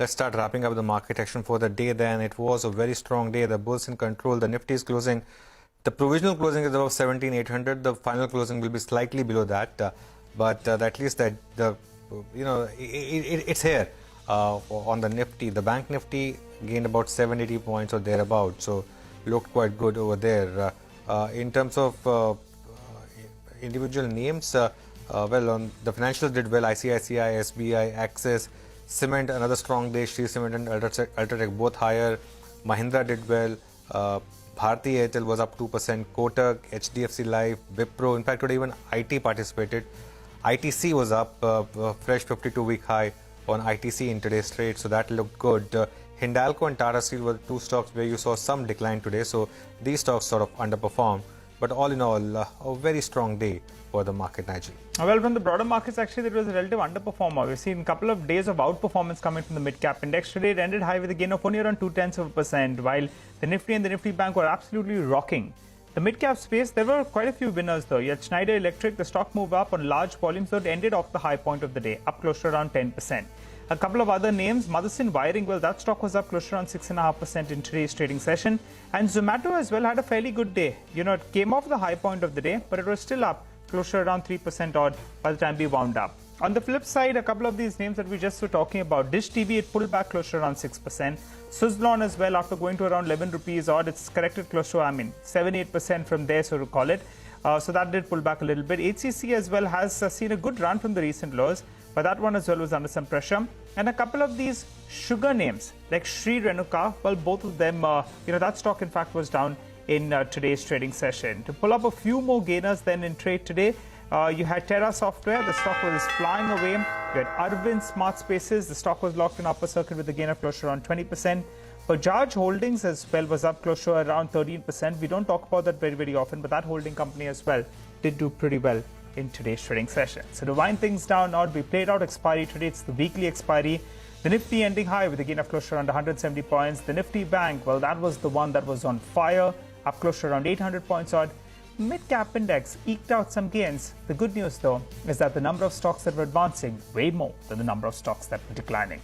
Let's start wrapping up the market action for the day then. It was a very strong day. The bulls in control. The Nifty is closing. The provisional closing is above 17,800. The final closing will be slightly below that. But at least that it's here on the Nifty. The bank Nifty gained about 780 points or thereabout. So looked quite good over there. In terms of individual names, on the financials did well. ICICI, SBI, Axis. Cement, another strong day. Shree Cement and Ultratech both higher. Mahindra did well. Bharti Airtel was up 2%. Kotak, HDFC Life, Wipro. In fact, today even IT participated. ITC was up, fresh 52-week high on ITC in today's trade, so that looked good. Hindalco and Tata Steel were two stocks where you saw some decline today, so these stocks sort of underperformed. But all in all, a very strong day for the market, Nigel. Well, from the broader markets, actually, there was a relative underperformer. We've seen a couple of days of outperformance coming from the mid-cap index. Today, it ended high with a gain of only around 0.2%, while the Nifty and the Nifty Bank were absolutely rocking. The mid-cap space, there were quite a few winners, though. You had Schneider Electric, the stock moved up on large volumes, though it ended off the high point of the day, up close to around 10%. A couple of other names, Motherson Wiring, well, that stock was up close to around 6.5% in today's trading session. And Zomato as well had a fairly good day. It came off the high point of the day, but it was still up close to around 3% odd by the time we wound up. On the flip side, a couple of these names that we just were talking about, Dish TV, it pulled back close to around 6%. Suzlon as well, after going to around 11 rupees odd, it's corrected close to, 7-8% from there, so to call it. So that did pull back a little bit. HCC as well has seen a good run from the recent lows, but that one as well was under some pressure. And a couple of these sugar names, like Sri Renuka, well, both of them, that stock in fact was down in today's trading session. To pull up a few more gainers then in trade today, you had Terra Software, the stock was flying away. You had Arvind Smart Spaces, the stock was locked in upper circuit with a gain of close to around 20%. Bajaj Holdings as well was up close to around 13%. We don't talk about that very, very often, but that holding company as well did do pretty well in today's trading session. So to wind things down, now we played out expiry today. It's the weekly expiry. The Nifty ending high with a gain of close to around 170 points. The Nifty Bank, well, that was the one that was on fire, up close to around 800 points odd. Mid-cap index eked out some gains. The good news, though, is that the number of stocks that were advancing way more than the number of stocks that were declining.